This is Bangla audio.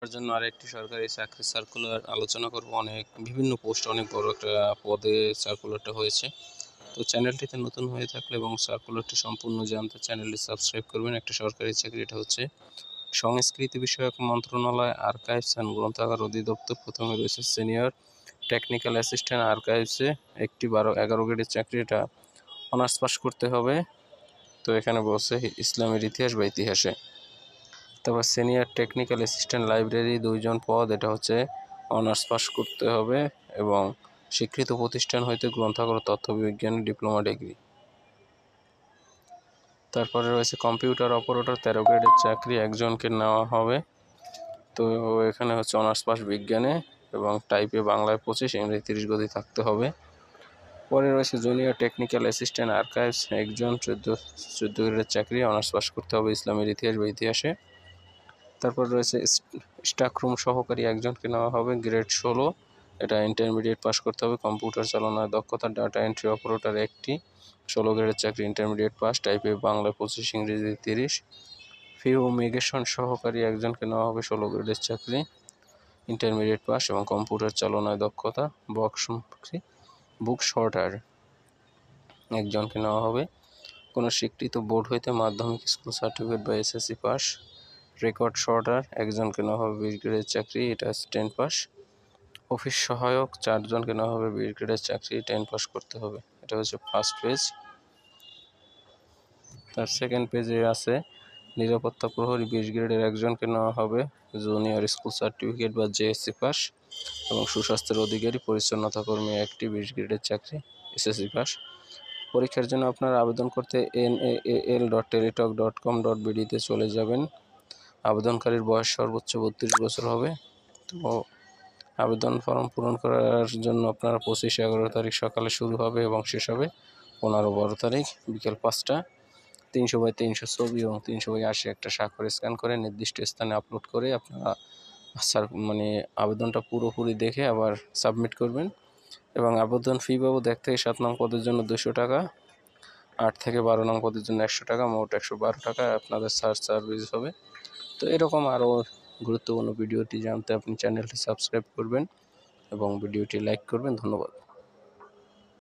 তার জন্য আরেকটি সরকারি চাকরি সার্কুলার আলোচনা করব। বিভিন্ন পোস্ট, অনেক বড় একটা পদে সার্কুলারটা হয়েছে। তো চ্যানেলটিতে নতুন হয়ে থাকলে এবং সার্কুলারটি সম্পূর্ণ জানতে চ্যানেলটি সাবস্ক্রাইব করবেন। একটা সরকারি চাকরি, এটা হচ্ছে সংস্কৃতি বিষয়ক মন্ত্রণালয়, আর্কাইভস অ্যান্ড গ্রন্থাগার অধিদপ্তর। প্রথমে রয়েছে সিনিয়র টেকনিক্যাল অ্যাসিস্ট্যান্ট আর্কাইভসে, একটি 11 গ্রেডের চাকরি। এটা অনার্স পাস করতে হবে। তো এখানে বলছে ইসলামের ইতিহাস বা ইতিহাসে। তারপর সিনিয়র টেকনিক্যাল অ্যাসিস্ট্যান্ট লাইব্রেরি 2 জন পদ, এটা হচ্ছে অনার্স পাস করতে হবে এবং স্বীকৃত প্রতিষ্ঠান হইতে গ্রন্থাগার তথ্য বিজ্ঞানে ডিপ্লোমা ডিগ্রি। তারপরে রয়েছে কম্পিউটার অপারেটর 13 গ্রেডের চাকরি, একজনকে নেওয়া হবে। তো এখানে হচ্ছে অনার্স পাস বিজ্ঞানে এবং টাইপে বাংলায় 25, ইংরেজি 30 গতি থাকতে হবে। পরে রয়েছে জুনিয়র টেকনিক্যাল অ্যাসিস্ট্যান্ট আর্কাইভস, একজন 14 গ্রেডের চাকরি, অনার্স পাস করতে হবে ইসলামের ইতিহাস বা ইতিহাসে। তারপর রয়েছে স্টাকরুম সহকারী, একজনকে নেওয়া হবে, গ্রেড 16, এটা ইন্টারমিডিয়েট পাস করতে হবে। কম্পিউটার চালানোর দক্ষতা, ডাটা এন্ট্রি অপারেটর একটি, 16 গ্রেডের চাকরি, ইন্টারমিডিয়েট পাস, টাইপে বাংলা 25, ইংরেজি 30। ফিউমিগেশন সহকারী, একজনকে নেওয়া হবে, 16 গ্রেডের চাকরি, ইন্টারমিডিয়েট পাস এবং কম্পিউটার চালানোর দক্ষতা। বুক শর্টার, একজনকে নেওয়া হবে, কোনো স্বীকৃত বোর্ড হইতে মাধ্যমিক স্কুল সার্টিফিকেট বা এসএসসি পাস। রেকর্ড শর্টার, একজনকে নেওয়া হবে, 20 গ্রেডের চাকরি, এটা 10 পাস। অফিস সহায়ক 4 জনকে নেওয়া হবে, 20 গ্রেডের চাকরি, 10 পাস করতে হবে। এটা হচ্ছে ফার্স্ট পেজ। তার সেকেন্ড পেজে আছে নিরাপত্তা প্রহরী 20 গ্রেডের, একজনকে নেওয়া হবে, জুনিয়র স্কুল সার্টিফিকেট বা জেএসসি পাস এবং সুস্বাস্থ্যের অধিকারী পরিচ্ছন্নতা কর্মী একটি, 20 গ্রেডের চাকরি, এসএসসি পাস। পরীক্ষার জন্য আপনারা আবেদন করতে naal.teletalk.com.bd-তে চলে যাবেন। আবেদনকারীর বয়স সর্বোচ্চ 32 বছর হবে। তো আবেদন ফর্ম পূরণ করার জন্য আপনারা 25-11 তারিখ সকালে শুরু হবে এবং শেষ হবে 15-12 তারিখ বিকেল 5টা। 300x300 ছবি এবং 300x80 একটা স্বাক্ষর স্ক্যান করে নির্দিষ্ট স্থানে আপলোড করে আপনারা আবেদনটা পুরোপুরি দেখে আবার সাবমিট করবেন। এবং আবেদন ফি বাবদ 1 থেকে 7 নং পদের জন্য 200 টাকা, 8 থেকে 12 নং পদের জন্য 100 টাকা, মোট 112 টাকা আপনাদের সার্ভিস হবে। তো এরকম আরও গুরুত্বপূর্ণ ভিডিওটি জানতে আপনি চ্যানেলটি সাবস্ক্রাইব করবেন এবং ভিডিওটি লাইক করবেন। ধন্যবাদ।